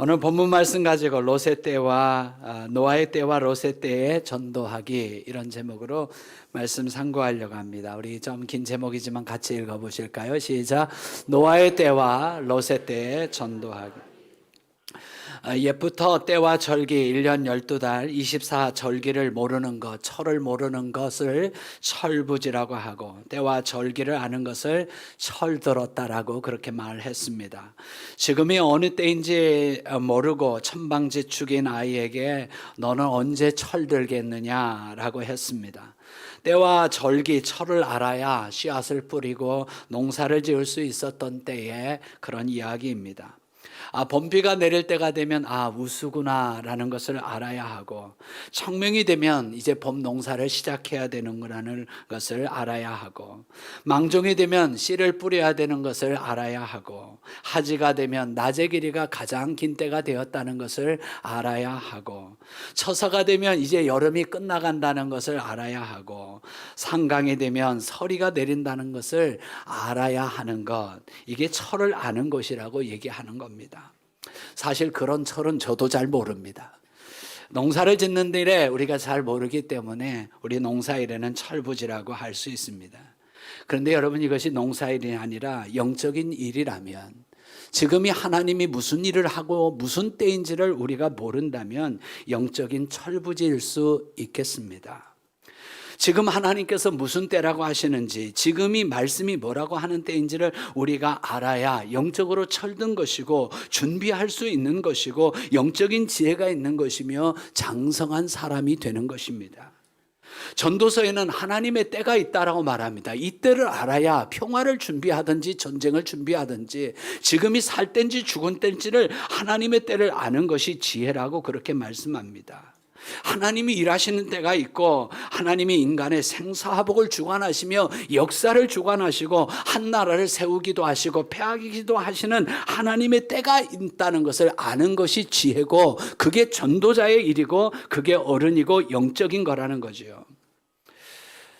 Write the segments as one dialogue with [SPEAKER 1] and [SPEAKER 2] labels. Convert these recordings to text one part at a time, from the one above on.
[SPEAKER 1] 오늘 본문 말씀 가지고 롯의 때와 노아의 때와 롯의 때에 전도하기, 이런 제목으로 말씀 상고하려고 합니다. 우리 좀 긴 제목이지만 같이 읽어보실까요? 시작. 노아의 때와 롯의 때에 전도하기. 옛부터 때와 절기 1년 12달 24절기를 모르는 것, 철을 모르는 것을 철부지라고 하고, 때와 절기를 아는 것을 철들었다라고 그렇게 말했습니다. 지금이 어느 때인지 모르고 천방지축인 아이에게 너는 언제 철들겠느냐라고 했습니다. 때와 절기, 철을 알아야 씨앗을 뿌리고 농사를 지을 수 있었던 때의 그런 이야기입니다. 봄비가 내릴 때가 되면 우수구나라는 것을 알아야 하고, 청명이 되면 이제 봄 농사를 시작해야 되는구나라는 것을 알아야 하고, 망종이 되면 씨를 뿌려야 되는 것을 알아야 하고, 하지가 되면 낮의 길이가 가장 긴 때가 되었다는 것을 알아야 하고, 처서가 되면 이제 여름이 끝나간다는 것을 알아야 하고, 상강이 되면 서리가 내린다는 것을 알아야 하는 것, 이게 철을 아는 것이라고 얘기하는 겁니다. 사실 그런 철은 저도 잘 모릅니다. 농사를 짓는 일에 우리가 잘 모르기 때문에 우리 농사일에는 철부지라고 할 수 있습니다. 그런데 여러분, 이것이 농사일이 아니라 영적인 일이라면, 지금이 하나님이 무슨 일을 하고 무슨 때인지를 우리가 모른다면 영적인 철부지일 수 있겠습니다. 지금 하나님께서 무슨 때라고 하시는지, 지금이 말씀이 뭐라고 하는 때인지를 우리가 알아야 영적으로 철든 것이고 준비할 수 있는 것이고 영적인 지혜가 있는 것이며 장성한 사람이 되는 것입니다. 전도서에는 하나님의 때가 있다라고 말합니다. 이 때를 알아야 평화를 준비하든지 전쟁을 준비하든지 지금이 살 때인지 죽은 때인지를 하나님의 때를 아는 것이 지혜라고 그렇게 말씀합니다. 하나님이 일하시는 때가 있고, 하나님이 인간의 생사화복을 주관하시며 역사를 주관하시고 한 나라를 세우기도 하시고 폐하기도 하시는 하나님의 때가 있다는 것을 아는 것이 지혜고, 그게 전도자의 일이고 그게 어른이고 영적인 거라는 거죠.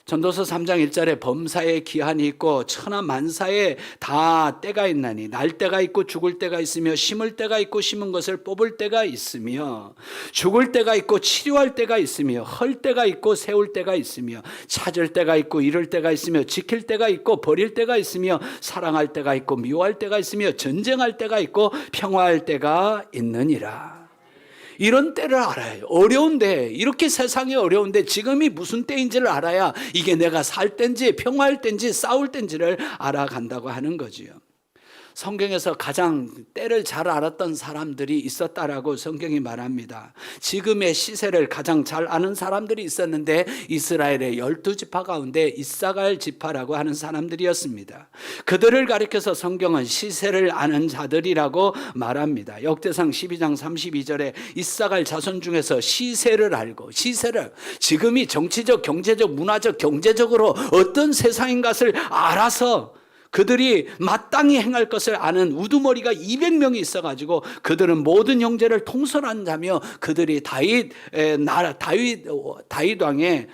[SPEAKER 1] 전도서 3장 1절에 범사에 기한이 있고 천하 만사에 다 때가 있나니, 날 때가 있고 죽을 때가 있으며 심을 때가 있고 심은 것을 뽑을 때가 있으며, 죽을 때가 있고 치료할 때가 있으며, 헐 때가 있고 세울 때가 있으며, 찾을 때가 있고 잃을 때가 있으며, 지킬 때가 있고 버릴 때가 있으며, 사랑할 때가 있고 미워할 때가 있으며, 전쟁할 때가 있고 평화할 때가 있느니라. 이런 때를 알아요. 어려운데, 이렇게 세상이 어려운데 지금이 무슨 때인지를 알아야 이게 내가 살 때인지 평화할 때인지 싸울 때인지를 알아간다고 하는 거지요. 성경에서 가장 때를 잘 알았던 사람들이 있었다라고 성경이 말합니다. 지금의 시세를 가장 잘 아는 사람들이 있었는데, 이스라엘의 12지파 가운데 이사갈 지파라고 하는 사람들이었습니다. 그들을 가리켜서 성경은 시세를 아는 자들이라고 말합니다. 역대상 12장 32절에 이사갈 자손 중에서 시세를 알고, 시세를, 지금이 정치적, 경제적, 문화적, 경제적으로 어떤 세상인 것을 알아서 그들이 마땅히 행할 것을 아는 우두머리가 200명이 있어가지고, 그들은 모든 형제를 통솔한 자며 그들이 다윗 왕의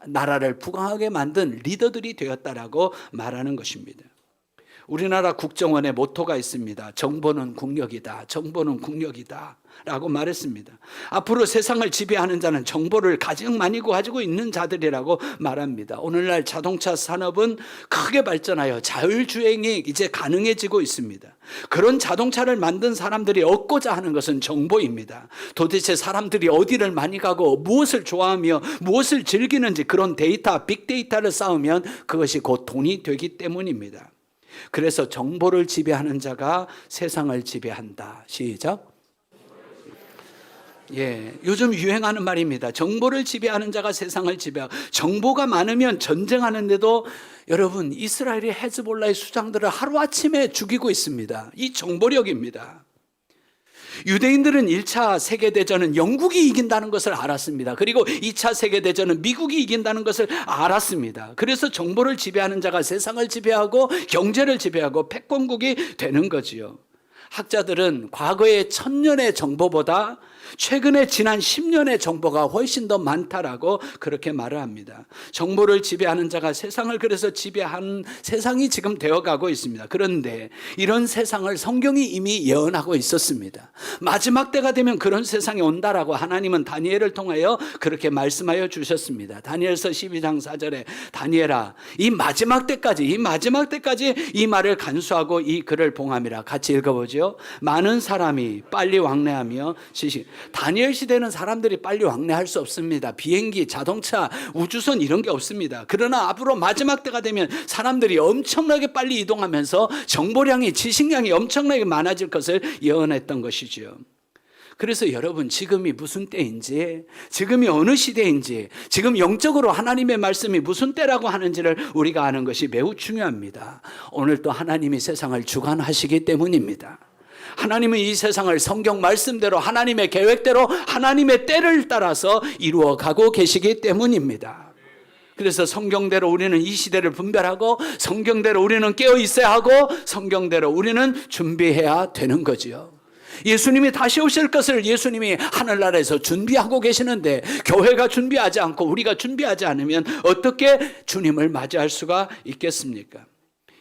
[SPEAKER 1] 나라를 부강하게 만든 리더들이 되었다라고 말하는 것입니다. 우리나라 국정원의 모토가 있습니다. 정보는 국력이다. 정보는 국력이다 라고 말했습니다. 앞으로 세상을 지배하는 자는 정보를 가장 많이 가지고 있는 자들이라고 말합니다. 오늘날 자동차 산업은 크게 발전하여 자율주행이 이제 가능해지고 있습니다. 그런 자동차를 만든 사람들이 얻고자 하는 것은 정보입니다. 도대체 사람들이 어디를 많이 가고 무엇을 좋아하며 무엇을 즐기는지, 그런 데이터, 빅데이터를 쌓으면 그것이 곧 돈이 되기 때문입니다. 그래서 정보를 지배하는 자가 세상을 지배한다. 시작. 요즘 유행하는 말입니다. 정보를 지배하는 자가 세상을 지배하고, 정보가 많으면 전쟁하는데도 여러분, 이스라엘이 헤즈볼라의 수장들을 하루아침에 죽이고 있습니다. 이 정보력입니다. 유대인들은 1차 세계대전은 영국이 이긴다는 것을 알았습니다. 그리고 2차 세계대전은 미국이 이긴다는 것을 알았습니다. 그래서 정보를 지배하는 자가 세상을 지배하고 경제를 지배하고 패권국이 되는 거지요. 학자들은 과거의 1000년의 정보보다 최근에 지난 10년의 정보가 훨씬 더 많다라고 그렇게 말을 합니다. 정보를 지배하는 자가 세상을 그래서 지배하는 세상이 지금 되어가고 있습니다. 그런데 이런 세상을 성경이 이미 예언하고 있었습니다. 마지막 때가 되면 그런 세상이 온다라고 하나님은 다니엘을 통하여 그렇게 말씀하여 주셨습니다. 다니엘서 12장 4절에 다니엘아 이 마지막 때까지 이 말을 간수하고 이 글을 봉함이라. 같이 읽어보죠. 많은 사람이 빨리 왕래하며 다니엘 시대는 사람들이 빨리 왕래할 수 없습니다. 비행기, 자동차, 우주선 이런 게 없습니다. 그러나 앞으로 마지막 때가 되면 사람들이 엄청나게 빨리 이동하면서 정보량이, 지식량이 엄청나게 많아질 것을 예언했던 것이죠. 그래서 여러분 지금이 무슨 때인지, 지금이 어느 시대인지, 지금 영적으로 하나님의 말씀이 무슨 때라고 하는지를 우리가 아는 것이 매우 중요합니다. 오늘 또 하나님이 세상을 주관하시기 때문입니다. 하나님은 이 세상을 성경 말씀대로 하나님의 계획대로 하나님의 때를 따라서 이루어가고 계시기 때문입니다. 그래서 성경대로 우리는 이 시대를 분별하고 성경대로 우리는 깨어 있어야 하고 성경대로 우리는 준비해야 되는 거지요. 예수님이 다시 오실 것을 예수님이 하늘나라에서 준비하고 계시는데 교회가 준비하지 않고 우리가 준비하지 않으면 어떻게 주님을 맞이할 수가 있겠습니까?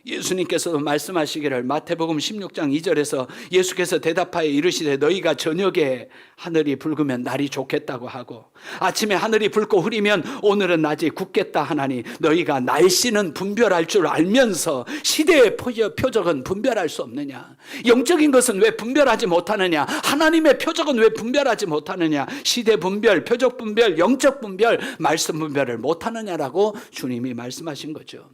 [SPEAKER 1] 예수님께서도 말씀하시기를 마태복음 16장 2절에서 예수께서 대답하여 이르시되 너희가 저녁에 하늘이 붉으면 날이 좋겠다고 하고 아침에 하늘이 붉고 흐리면 오늘은 낮이 굳겠다 하나니 너희가 날씨는 분별할 줄 알면서 시대의 표적은 분별할 수 없느냐? 영적인 것은 왜 분별하지 못하느냐? 하나님의 표적은 왜 분별하지 못하느냐? 시대 분별, 표적 분별, 영적 분별, 말씀 분별을 못하느냐라고 주님이 말씀하신 거죠.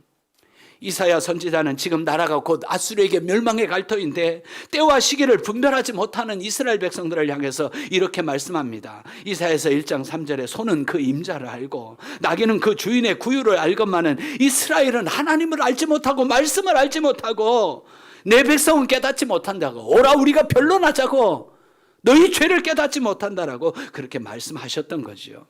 [SPEAKER 1] 이사야 선지자는 지금 나라가 곧 아수르에게 멸망의 갈 터인데 때와 시기를 분별하지 못하는 이스라엘 백성들을 향해서 이렇게 말씀합니다. 이사야서 1장 3절에 소는 그 임자를 알고 나귀는 그 주인의 구유를 알건만은 이스라엘은 하나님을 알지 못하고 말씀을 알지 못하고 내 백성은 깨닫지 못한다고 오라 우리가 변론하자고 너희 죄를 깨닫지 못한다라고 그렇게 말씀하셨던 거죠.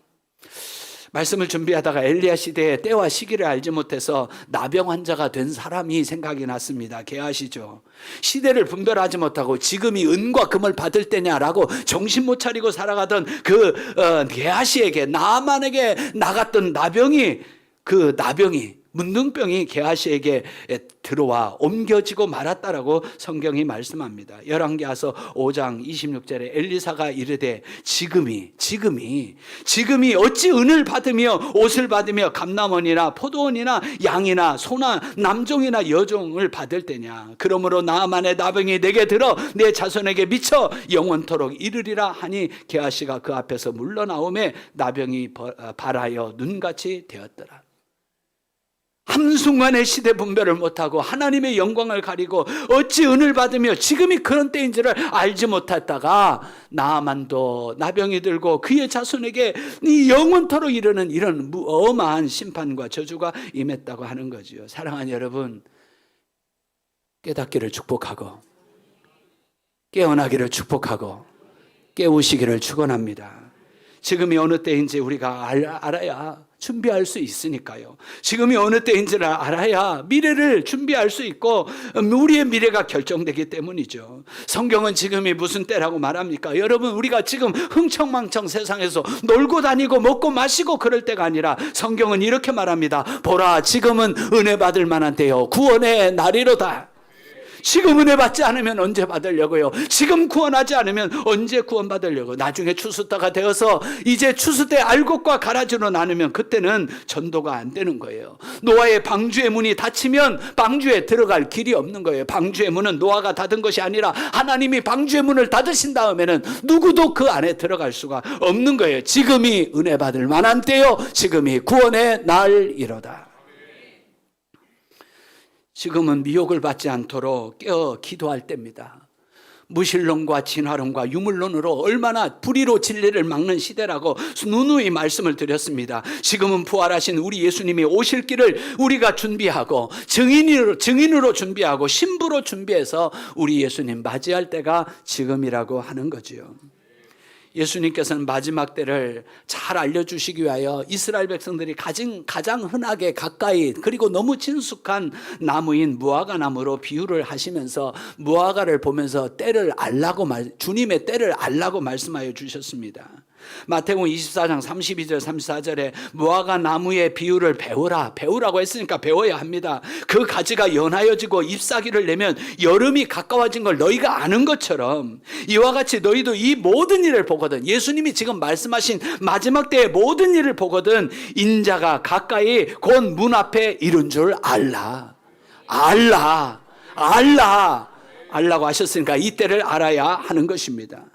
[SPEAKER 1] 말씀을 준비하다가 엘리야 시대의 때와 시기를 알지 못해서 나병 환자가 된 사람이 생각이 났습니다. 게하시죠. 시대를 분별하지 못하고 지금이 은과 금을 받을 때냐라고 정신 못 차리고 살아가던 그 게하시에게 나만에게 나갔던 나병이 문둥병이 게하시에게 들어와 옮겨지고 말았다라고 성경이 말씀합니다. 열왕기하서 5장 26절에 엘리사가 이르되 지금이 어찌 은을 받으며 옷을 받으며 감남원이나 포도원이나 양이나 소나 남종이나 여종을 받을 때냐? 그러므로 나만의 나병이 내게 들어 내 자손에게 미쳐 영원토록 이르리라 하니 게하시가 그 앞에서 물러나오매 나병이 발하여 눈같이 되었더라. 한순간에 시대 분별을 못하고 하나님의 영광을 가리고 어찌 은을 받으며 지금이 그런 때인지를 알지 못했다가 나아만도 나병이 들고 그의 자손에게 영원토록 이르는 이런 어마한 심판과 저주가 임했다고 하는 거지요. 사랑하는 여러분, 깨닫기를 축복하고 깨어나기를 축복하고 깨우시기를 축원합니다. 지금이 어느 때인지 우리가 알아야 준비할 수 있으니까요. 지금이 어느 때인지를 알아야 미래를 준비할 수 있고 우리의 미래가 결정되기 때문이죠. 성경은 지금이 무슨 때라고 말합니까? 여러분, 우리가 지금 흥청망청 세상에서 놀고 다니고 먹고 마시고 그럴 때가 아니라 성경은 이렇게 말합니다. 보라, 지금은 은혜 받을 만한 때요 구원의 날이로다. 지금 은혜 받지 않으면 언제 받으려고요? 지금 구원하지 않으면 언제 구원받으려고? 나중에 추수때가 되어서 이제 추수때 알곡과 가라지로 나누면 그때는 전도가 안 되는 거예요. 노아의 방주의 문이 닫히면 방주에 들어갈 길이 없는 거예요. 방주의 문은 노아가 닫은 것이 아니라 하나님이 방주의 문을 닫으신 다음에는 누구도 그 안에 들어갈 수가 없는 거예요. 지금이 은혜 받을 만한 때요, 지금이 구원의 날이로다. 지금은 미혹을 받지 않도록 깨어 기도할 때입니다. 무신론과 진화론과 유물론으로 얼마나 불의로 진리를 막는 시대라고 누누이 말씀을 드렸습니다. 지금은 부활하신 우리 예수님이 오실 길을 우리가 준비하고 증인으로 준비하고 신부로 준비해서 우리 예수님 맞이할 때가 지금이라고 하는 거지요. 예수님께서는 마지막 때를 잘 알려주시기 위하여 이스라엘 백성들이 가장 흔하게 가까이 그리고 너무 친숙한 나무인 무화과 나무로 비유를 하시면서 무화과를 보면서 주님의 때를 알라고 말씀하여 주셨습니다. 마태복음 24장 32절 34절에 무화과 나무의 비유를 배우라고 했으니까 배워야 합니다. 그 가지가 연하여지고 잎사귀를 내면 여름이 가까워진 걸 너희가 아는 것처럼 이와 같이 너희도 이 모든 일을 보거든, 예수님이 지금 말씀하신 마지막 때의 모든 일을 보거든 인자가 가까이 곧 문 앞에 이른 줄 알라고 하셨으니까 이 때를 알아야 하는 것입니다.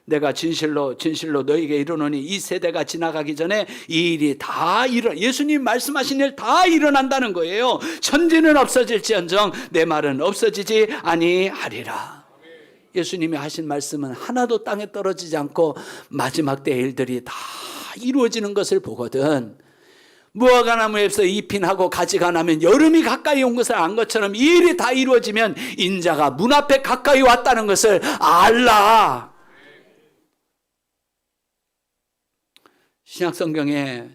[SPEAKER 1] 내가 진실로 너에게 이르노니 이 세대가 지나가기 전에 이 일이 다 예수님 말씀하신 일 다 일어난다는 거예요. 천지는 없어질지언정 내 말은 없어지지 아니하리라. 예수님이 하신 말씀은 하나도 땅에 떨어지지 않고 마지막 때 일들이 다 이루어지는 것을 보거든. 무화과 나무에서 잎이 나고 가지가 나면 여름이 가까이 온 것을 안 것처럼 이 일이 다 이루어지면 인자가 문 앞에 가까이 왔다는 것을 알라. 신약성경에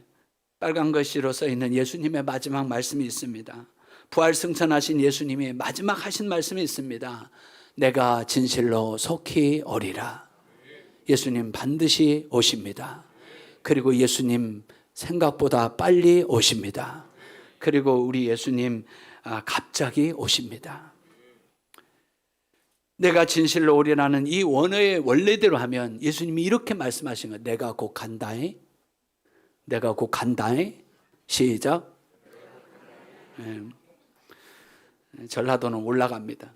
[SPEAKER 1] 빨간 글씨로 써있는 예수님의 마지막 말씀이 있습니다. 부활 승천하신 예수님이 마지막 하신 말씀이 있습니다. 내가 진실로 속히 오리라. 예수님 반드시 오십니다. 그리고 예수님 생각보다 빨리 오십니다. 그리고 우리 예수님 갑자기 오십니다. 내가 진실로 오리라는 이 원어의 원래대로 하면 예수님이 이렇게 말씀하신 거예요. 내가 곧 간다잉. 내가 곧 간다잉. 시작. 전라도는 올라갑니다.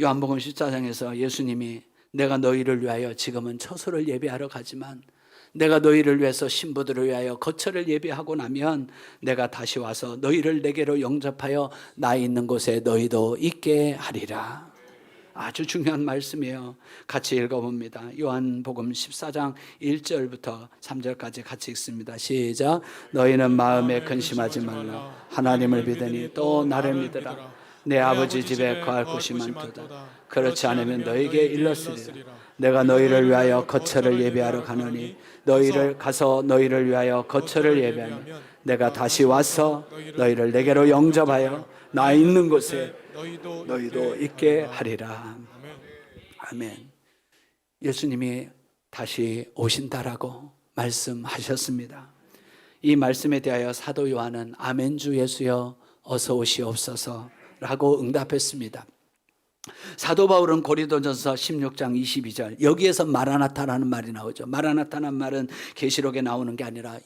[SPEAKER 1] 요한복음 14장에서 예수님이 내가 너희를 위하여 지금은 처소를 예비하러 가지만 내가 너희를 위해서 신부들을 위하여 거처를 예비하고 나면 내가 다시 와서 너희를 내게로 영접하여 나 있는 곳에 너희도 있게 하리라. 아주 중요한 말씀이에요. 같이 읽어봅니다. 요한복음 14장 1절부터 3절까지 같이 읽습니다. 시작. 너희는 마음에 근심하지 말라. 하나님을 믿으니 또 나를 믿으라. 내 아버지 집에 거할 곳이 많도다. 그렇지 않으면 너희에게 일렀으리라. 내가 너희를 위하여 거처를 예비하러 가노니 너희를 위하여 거처를 예비하면 내가 다시 와서 너희를 내게로 영접하여 나 있는 곳에 너희도 있게 하리라. 아멘. 예수님이 다시 오신다라고 말씀하셨습니다. 이 말씀에 대하여 사도 요한은 아멘 주 예수여 어서 오시옵소서 라고 응답했습니다. 사도 바울은 고린도전서 16장 22절 여기에서 마라나타라는 말이 나오죠. 마라나타라는 말은 계시록에 나오는 게 아니라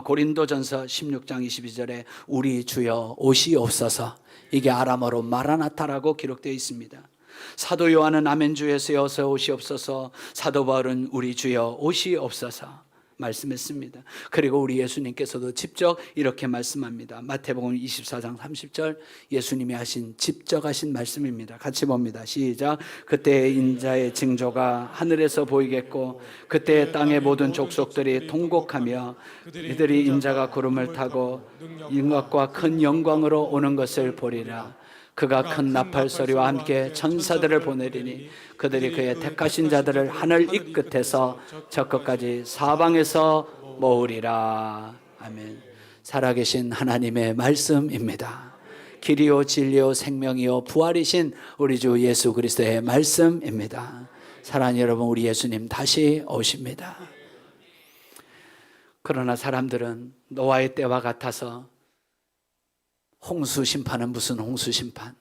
[SPEAKER 1] 고린도전서 16장 22절에 우리 주여 오시옵소서, 이게 아람어로 마라나타라고 기록되어 있습니다. 사도 요한은 아멘 주 예수여 어서 오시옵소서, 사도 바울은 우리 주여 오시옵소서 말씀했습니다. 그리고 우리 예수님께서도 직접 이렇게 말씀합니다. 마태복음 24장 30절 예수님이 직접 하신 말씀입니다. 같이 봅니다. 시작. 그때 인자의 징조가 하늘에서 보이겠고 그때 땅의 모든 족속들이 통곡하며 이들이 인자가 구름을 타고 능력과 큰 영광으로 오는 것을 보리라. 그가 큰 나팔 소리와 함께 천사들을 보내리니 그들이 그의 택하신 자들을 하늘 이 끝에서 저 끝까지 사방에서 모으리라. 아멘. 살아계신 하나님의 말씀입니다. 길이요 진리요 생명이요 부활이신 우리 주 예수 그리스도의 말씀입니다. 사랑하는 여러분, 우리 예수님 다시 오십니다. 그러나 사람들은 노아의 때와 같아서 홍수 심판은 무슨 홍수 심판,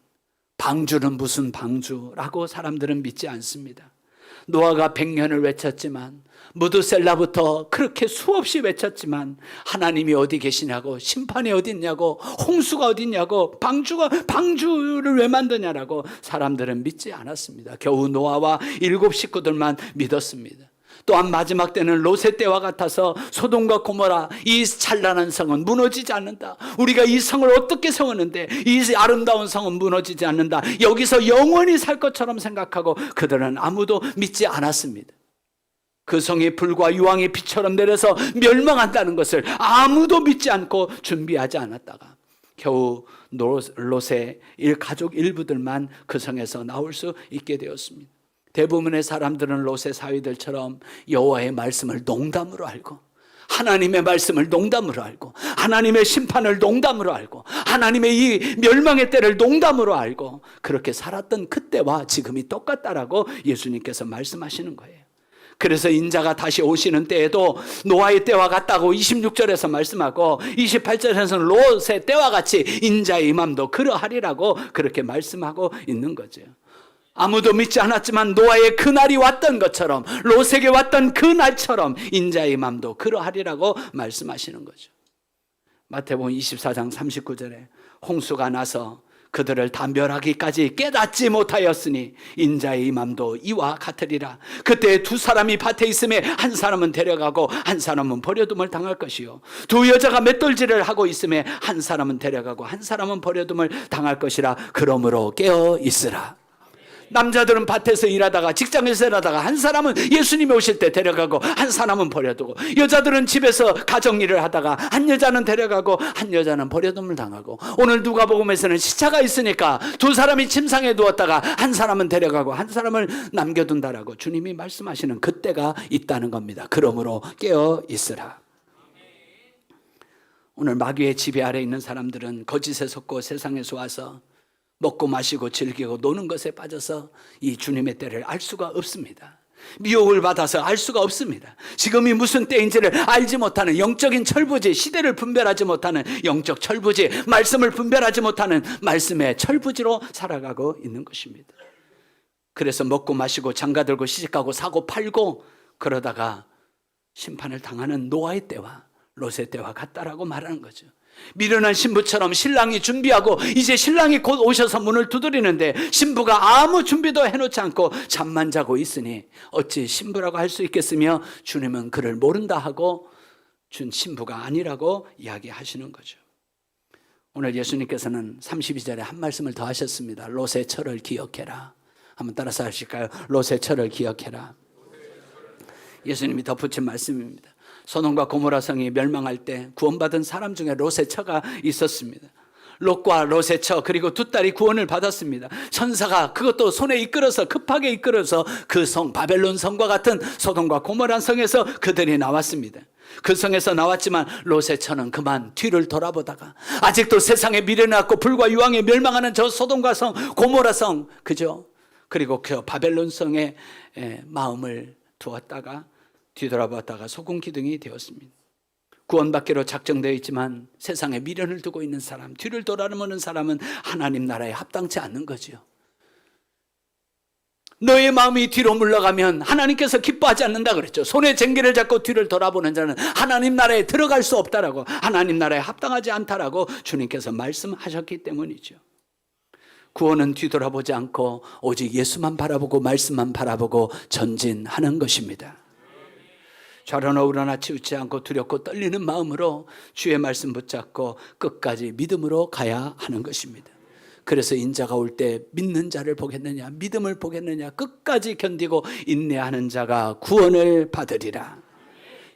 [SPEAKER 1] 방주는 무슨 방주라고 사람들은 믿지 않습니다. 노아가 100년을 외쳤지만, 무드셀라부터 그렇게 수없이 외쳤지만 하나님이 어디 계시냐고, 심판이 어디 있냐고, 홍수가 어디 있냐고, 방주를 왜 만드냐라고 사람들은 믿지 않았습니다. 겨우 노아와 7 식구들만 믿었습니다. 또한 마지막 때는 롯의 때와 같아서 소돔과 고모라 이 찬란한 성은 무너지지 않는다. 우리가 이 성을 어떻게 세웠는데 이 아름다운 성은 무너지지 않는다. 여기서 영원히 살 것처럼 생각하고 그들은 아무도 믿지 않았습니다. 그 성이 불과 유황의 비처럼 내려서 멸망한다는 것을 아무도 믿지 않고 준비하지 않았다가 겨우 롯의 가족 일부들만 그 성에서 나올 수 있게 되었습니다. 대부분의 사람들은 롯의 사위들처럼 여호와의 말씀을 농담으로 알고, 하나님의 말씀을 농담으로 알고, 하나님의 심판을 농담으로 알고, 하나님의 이 멸망의 때를 농담으로 알고 그렇게 살았던 그때와 지금이 똑같다라고 예수님께서 말씀하시는 거예요. 그래서 인자가 다시 오시는 때에도 노아의 때와 같다고 26절에서 말씀하고 28절에서는 롯의 때와 같이 인자의 임함도 그러하리라고 그렇게 말씀하고 있는 거죠. 아무도 믿지 않았지만 노아의 그날이 왔던 것처럼, 롯에게 왔던 그날처럼 인자의 임함도 그러하리라고 말씀하시는 거죠. 마태복음 24장 39절에 홍수가 나서 그들을 다 멸하기까지 깨닫지 못하였으니 인자의 임함도 이와 같으리라. 그때 두 사람이 밭에 있음에 한 사람은 데려가고 한 사람은 버려둠을 당할 것이요, 두 여자가 맷돌질을 하고 있음에 한 사람은 데려가고 한 사람은 버려둠을 당할 것이라. 그러므로 깨어 있으라. 남자들은 밭에서 일하다가, 직장에서 일하다가 한 사람은 예수님이 오실 때 데려가고 한 사람은 버려두고, 여자들은 집에서 가정일을 하다가 한 여자는 데려가고 한 여자는 버려둠을 당하고, 오늘 누가복음에서는 시차가 있으니까 두 사람이 침상에 누웠다가 한 사람은 데려가고 한 사람을 남겨둔다라고 주님이 말씀하시는 그때가 있다는 겁니다. 그러므로 깨어 있으라. 오늘 마귀의 지배 아래 있는 사람들은 거짓에 속고 세상에서 와서 먹고 마시고 즐기고 노는 것에 빠져서 이 주님의 때를 알 수가 없습니다. 미혹을 받아서 알 수가 없습니다. 지금이 무슨 때인지를 알지 못하는 영적인 철부지, 시대를 분별하지 못하는 영적 철부지, 말씀을 분별하지 못하는 말씀의 철부지로 살아가고 있는 것입니다. 그래서 먹고 마시고 장가들고 시집가고 사고 팔고 그러다가 심판을 당하는 노아의 때와 롯의 때와 같다라고 말하는 거죠. 미련한 신부처럼 신랑이 준비하고 이제 신랑이 곧 오셔서 문을 두드리는데 신부가 아무 준비도 해놓지 않고 잠만 자고 있으니 어찌 신부라고 할 수 있겠으며 주님은 그를 모른다 하고 준 신부가 아니라고 이야기하시는 거죠. 오늘 예수님께서는 32절에 한 말씀을 더 하셨습니다. 롯의 철을 기억해라. 한번 따라서 하실까요? 롯의 철을 기억해라. 예수님이 덧붙인 말씀입니다. 소돔과 고모라 성이 멸망할 때 구원받은 사람 중에 롯의 처가 있었습니다. 롯과 롯의 처 그리고 두 딸이 구원을 받았습니다. 천사가 그것도 손에 이끌어서 급하게 이끌어서 그 성 바벨론 성과 같은 소돔과 고모라 성에서 그들이 나왔습니다. 그 성에서 나왔지만 롯의 처는 그만 뒤를 돌아보다가 아직도 세상에 미련하고 불과 유황에 멸망하는 저 소돔과 성 고모라 성, 그죠? 그리고 그 바벨론 성에 마음을 두었다가 뒤돌아봤다가 소금 기둥이 되었습니다. 구원받기로 작정되어 있지만 세상에 미련을 두고 있는 사람, 뒤를 돌아보는 사람은 하나님 나라에 합당치 않는 거죠. 너의 마음이 뒤로 물러가면 하나님께서 기뻐하지 않는다 그랬죠. 손에 쟁기를 잡고 뒤를 돌아보는 자는 하나님 나라에 들어갈 수 없다라고, 하나님 나라에 합당하지 않다라고 주님께서 말씀하셨기 때문이죠. 구원은 뒤돌아보지 않고 오직 예수만 바라보고 말씀만 바라보고 전진하는 것입니다. 좌로나 우로나 치우치 않고 두렵고 떨리는 마음으로 주의 말씀 붙잡고 끝까지 믿음으로 가야 하는 것입니다. 그래서 인자가 올 때 믿는 자를 보겠느냐, 믿음을 보겠느냐, 끝까지 견디고 인내하는 자가 구원을 받으리라.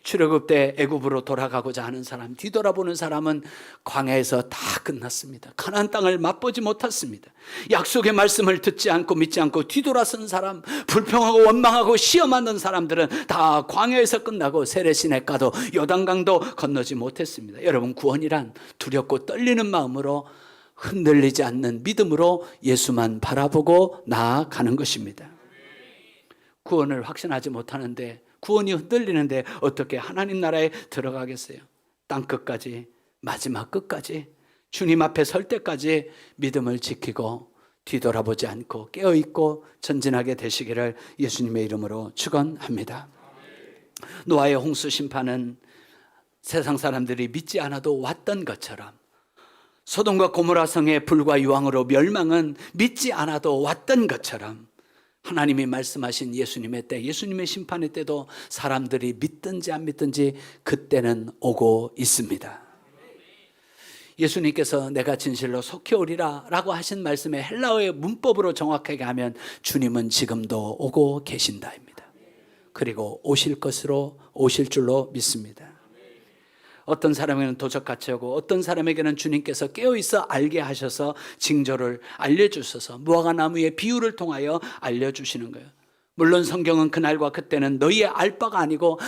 [SPEAKER 1] 출애굽 때 애굽으로 돌아가고자 하는 사람, 뒤돌아보는 사람은 광야에서 다 끝났습니다. 가나안 땅을 맛보지 못했습니다. 약속의 말씀을 듣지 않고 믿지 않고 뒤돌아선 사람, 불평하고 원망하고 시험하는 사람들은 다 광야에서 끝나고 세례시내가도 요단강도 건너지 못했습니다. 여러분, 구원이란 두렵고 떨리는 마음으로 흔들리지 않는 믿음으로 예수만 바라보고 나아가는 것입니다. 구원을 확신하지 못하는데, 구원이 흔들리는데 어떻게 하나님 나라에 들어가겠어요? 땅 끝까지, 마지막 끝까지, 주님 앞에 설 때까지 믿음을 지키고 뒤돌아보지 않고 깨어있고 전진하게 되시기를 예수님의 이름으로 축원합니다. 노아의 홍수 심판은 세상 사람들이 믿지 않아도 왔던 것처럼, 소돔과 고모라 성의 불과 유황으로 멸망은 믿지 않아도 왔던 것처럼, 하나님이 말씀하신 예수님의 때, 예수님의 심판의 때도 사람들이 믿든지 안 믿든지 그때는 오고 있습니다. 예수님께서 내가 진실로 속히 오리라 라고 하신 말씀의 헬라어의 문법으로 정확하게 하면 주님은 지금도 오고 계신다입니다. 그리고 오실 줄로 믿습니다. 어떤 사람에게는 도적같이 오고 어떤 사람에게는 주님께서 깨어있어 알게 하셔서 징조를 알려주셔서 무화과 나무의 비유를 통하여 알려주시는 거예요. 물론 성경은 그날과 그때는 너희의 알 바가 아니고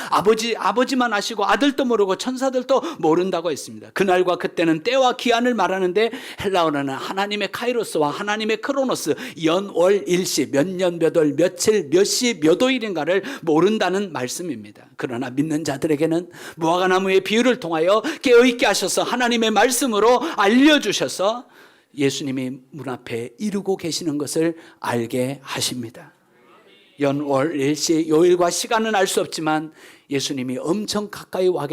[SPEAKER 1] 아버지만 아시고 아들도 모르고 천사들도 모른다고 했습니다. 그날과 그때는 때와 기한을 말하는데 헬라어로는 하나님의 카이로스와 하나님의 크로노스, 연, 월, 일시, 몇 년, 몇 월, 며칠, 몇 시, 몇 호일인가를 모른다는 말씀입니다. 그러나 믿는 자들에게는 무화과나무의 비유를 통하여 깨어있게 하셔서 하나님의 말씀으로 알려주셔서 예수님이 문 앞에 이루고 계시는 것을 알게 하십니다. 연, 월, 일시, 요일과 시간은 알 수 없지만 예수님이 엄청 가까이 와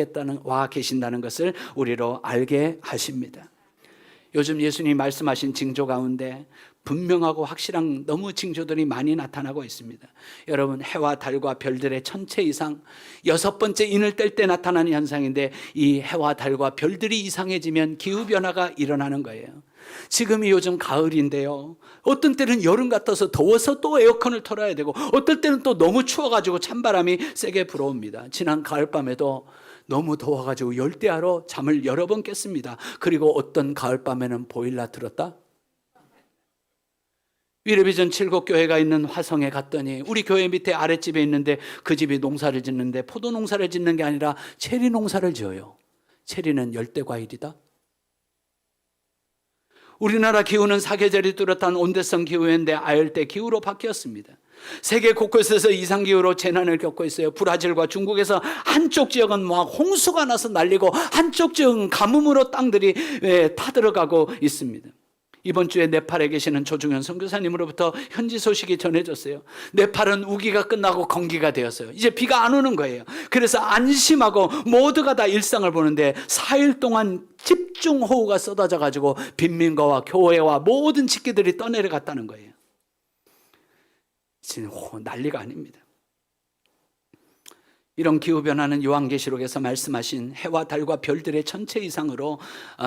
[SPEAKER 1] 계신다는 것을 우리로 알게 하십니다. 요즘 예수님이 말씀하신 징조 가운데 분명하고 확실한 너무 징조들이 많이 나타나고 있습니다. 여러분, 해와 달과 별들의 천체 이상, 6번째 인을 뗄 때 나타나는 현상인데 이 해와 달과 별들이 이상해지면 기후변화가 일어나는 거예요. 지금이 요즘 가을인데요, 어떤 때는 여름 같아서 더워서 또 에어컨을 틀어야 되고 어떨 때는 또 너무 추워가지고 찬바람이 세게 불어옵니다. 지난 가을밤에도 너무 더워가지고 열대야로 잠을 여러 번 깼습니다. 그리고 어떤 가을밤에는 보일러 틀었다? 위례비전 7곳교회가 있는 화성에 갔더니 우리 교회 밑에 아랫집에 있는데 그 집이 농사를 짓는데 포도 농사를 짓는 게 아니라 체리 농사를 지어요. 체리는 열대과일이다. 우리나라 기후는 사계절이 뚜렷한 온대성 기후인데 아열대 기후로 바뀌었습니다. 세계 곳곳에서 이상기후로 재난을 겪고 있어요. 브라질과 중국에서 한쪽 지역은 막 홍수가 나서 난리고 한쪽 지역은 가뭄으로 땅들이 타들어가고 있습니다. 이번 주에 네팔에 계시는 조중현 선교사님으로부터 현지 소식이 전해졌어요. 네팔은 우기가 끝나고 건기가 되었어요. 이제 비가 안 오는 거예요. 그래서 안심하고 모두가 다 일상을 보는데 4일 동안 집중호우가 쏟아져 가지고 빈민가와 교회와 모든 집기들이 떠내려갔다는 거예요. 지금 난리가 아닙니다. 이런 기후변화는 요한계시록에서 말씀하신 해와 달과 별들의 천체 이상으로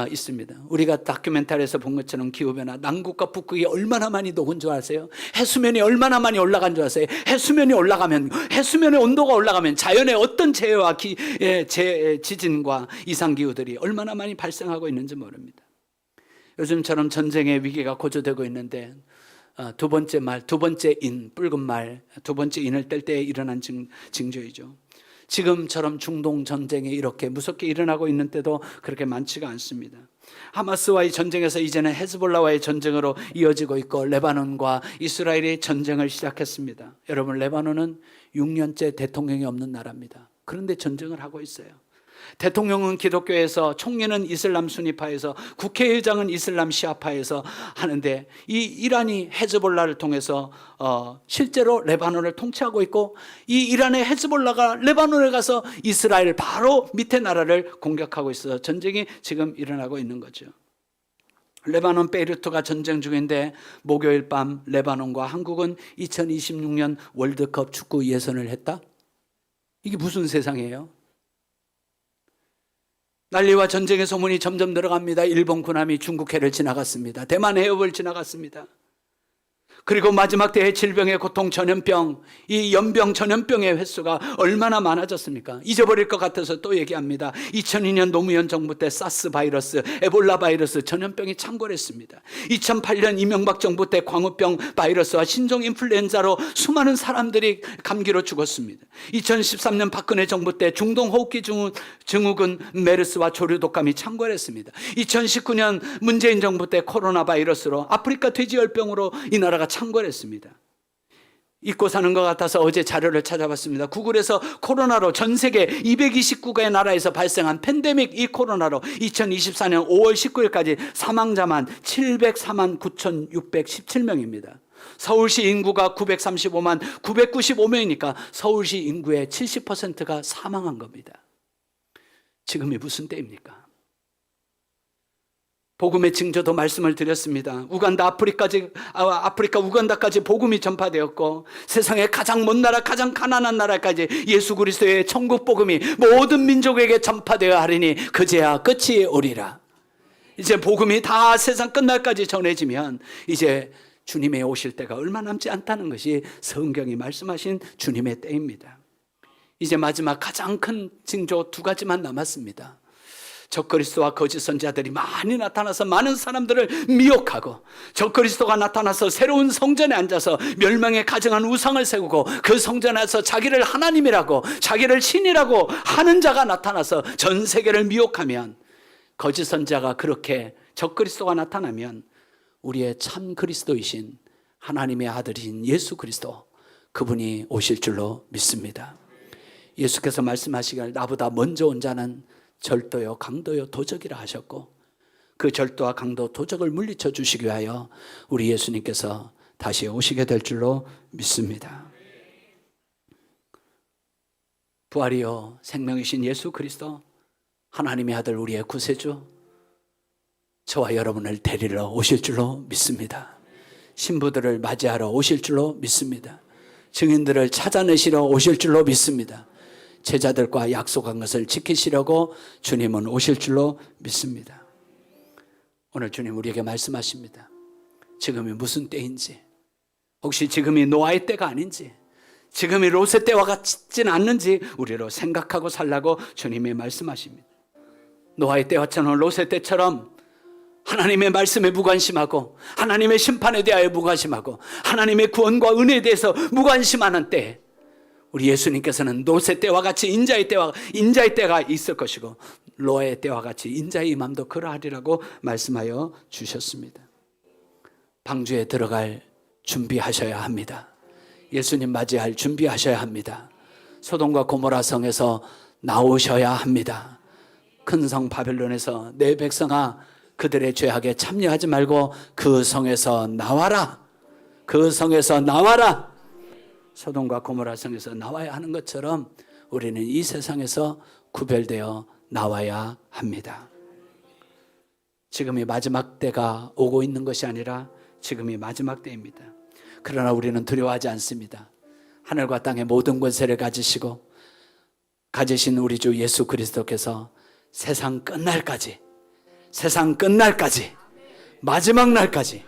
[SPEAKER 1] 있습니다. 우리가 다큐멘터리에서 본 것처럼 기후변화, 남극과 북극이 얼마나 많이 녹은 줄 아세요? 해수면이 얼마나 많이 올라간 줄 아세요? 해수면이 올라가면, 해수면의 온도가 올라가면 자연의 어떤 재해와 지진과 이상기후들이 얼마나 많이 발생하고 있는지 모릅니다. 요즘처럼 전쟁의 위기가 고조되고 있는데 두 번째 인, 붉은 말, 두 번째 인을 뗄 때 일어난 징조이죠. 지금처럼 중동 전쟁이 이렇게 무섭게 일어나고 있는 때도 그렇게 많지가 않습니다. 하마스와의 전쟁에서 이제는 헤즈볼라와의 전쟁으로 이어지고 있고 레바논과 이스라엘이 전쟁을 시작했습니다. 여러분, 레바논은 6년째 대통령이 없는 나라입니다. 그런데 전쟁을 하고 있어요. 대통령은 기독교에서, 총리는 이슬람 수니파에서, 국회의장은 이슬람 시아파에서 하는데 이 이란이 헤즈볼라를 통해서 실제로 레바논을 통치하고 있고 이 이란의 헤즈볼라가 레바논에 가서 이스라엘 바로 밑에 나라를 공격하고 있어서 전쟁이 지금 일어나고 있는 거죠. 레바논 베이루트가 전쟁 중인데 목요일 밤 레바논과 한국은 2026년 월드컵 축구 예선을 했다? 이게 무슨 세상이에요? 난리와 전쟁의 소문이 점점 늘어갑니다. 일본 군함이 중국해를 지나갔습니다. 대만 해협을 지나갔습니다. 그리고 마지막 대해 질병의 고통, 전염병, 이 연병, 전염병의 횟수가 얼마나 많아졌습니까? 잊어버릴 것 같아서 또 얘기합니다. 2002년 노무현 정부 때 사스 바이러스, 에볼라 바이러스, 전염병이 창궐했습니다. 2008년 이명박 정부 때 광우병 바이러스와 신종 인플루엔자로 수많은 사람들이 감기로 죽었습니다. 2013년 박근혜 정부 때 중동 호흡기 증후군 메르스와 조류 독감이 창궐했습니다. 2019년 문재인 정부 때 코로나 바이러스로 아프리카 돼지열병으로 이 나라가 창궐했습니다. 잊고 사는 것 같아서 어제 자료를 찾아봤습니다. 구글에서 코로나로 전 세계 229개의 나라에서 발생한 팬데믹 이 코로나로 2024년 5월 19일까지 사망자만 704만 9,617명입니다. 서울시 인구가 935만 995명이니까 서울시 인구의 70%가 사망한 겁니다. 지금이 무슨 때입니까? 복음의 징조도 말씀을 드렸습니다. 아프리카 우간다까지 복음이 전파되었고 세상의 가장 먼 나라, 가장 가난한 나라까지 예수 그리스도의 천국 복음이 모든 민족에게 전파되어 하리니 그제야 끝이 오리라. 이제 복음이 다 세상 끝날까지 전해지면 이제 주님의 오실 때가 얼마 남지 않다는 것이 성경이 말씀하신 주님의 때입니다. 이제 마지막 가장 큰 징조 2가지만 남았습니다. 적그리스도와 거짓 선지자들이 많이 나타나서 많은 사람들을 미혹하고, 적그리스도가 나타나서 새로운 성전에 앉아서 멸망에 가증한 우상을 세우고 그 성전에서 자기를 하나님이라고 자기를 신이라고 하는 자가 나타나서 전 세계를 미혹하면, 거짓 선지자가 그렇게 적그리스도가 나타나면 우리의 참 그리스도이신 하나님의 아들이신 예수 그리스도, 그분이 오실 줄로 믿습니다. 예수께서 말씀하시기를 나보다 먼저 온 자는 절도요 강도요 도적이라 하셨고, 그 절도와 강도 도적을 물리쳐 주시기 위하여 우리 예수님께서 다시 오시게 될 줄로 믿습니다. 부활이요 생명이신 예수 그리스도, 하나님의 아들 우리의 구세주, 저와 여러분을 데리러 오실 줄로 믿습니다. 신부들을 맞이하러 오실 줄로 믿습니다. 증인들을 찾아내시러 오실 줄로 믿습니다. 제자들과 약속한 것을 지키시려고 주님은 오실 줄로 믿습니다. 오늘 주님 우리에게 말씀하십니다. 지금이 무슨 때인지, 혹시 지금이 노아의 때가 아닌지, 지금이 롯의 때와 같지는 않는지 우리로 생각하고 살라고 주님이 말씀하십니다. 노아의 때와처럼 롯의 때처럼 하나님의 말씀에 무관심하고 하나님의 심판에 대하여 무관심하고 하나님의 구원과 은혜에 대해서 무관심하는 때, 우리 예수님께서는 롯의 때와 같이 인자의 때가 있을 것이고 노아의 때와 같이 인자의 임함도 그러하리라고 말씀하여 주셨습니다. 방주에 들어갈 준비하셔야 합니다. 예수님 맞이할 준비하셔야 합니다. 소돔과 고모라 성에서 나오셔야 합니다. 큰 성 바벨론에서 내 백성아 그들의 죄악에 참여하지 말고 그 성에서 나와라. 그 성에서 나와라. 소돔과 고모라 성에서 나와야 하는 것처럼 우리는 이 세상에서 구별되어 나와야 합니다. 지금이 마지막 때가 오고 있는 것이 아니라 지금이 마지막 때입니다. 그러나 우리는 두려워하지 않습니다. 하늘과 땅의 모든 권세를 가지신 우리 주 예수 그리스도께서 세상 끝날까지 마지막 날까지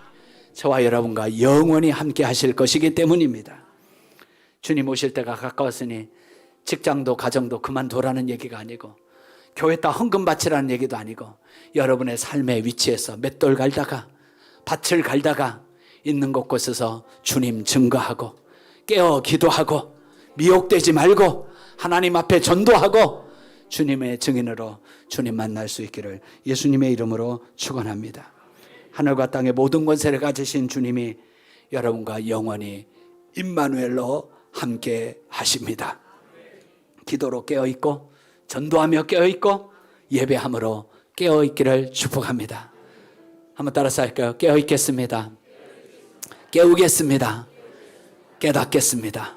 [SPEAKER 1] 저와 여러분과 영원히 함께 하실 것이기 때문입니다. 주님 오실 때가 가까웠으니 직장도 가정도 그만두라는 얘기가 아니고 교회에다 헌금 바치라는 얘기도 아니고, 여러분의 삶의 위치에서 맷돌 갈다가 밭을 갈다가 있는 곳곳에서 주님 증거하고 깨어 기도하고 미혹되지 말고 하나님 앞에 전도하고 주님의 증인으로 주님 만날 수 있기를 예수님의 이름으로 축원합니다. 하늘과 땅의 모든 권세를 가지신 주님이 여러분과 영원히 임마누엘로 함께 하십니다. 기도로 깨어있고 전도하며 깨어있고 예배함으로 깨어있기를 축복합니다. 한번 따라서 할까요? 깨어있겠습니다. 깨우겠습니다. 깨닫겠습니다.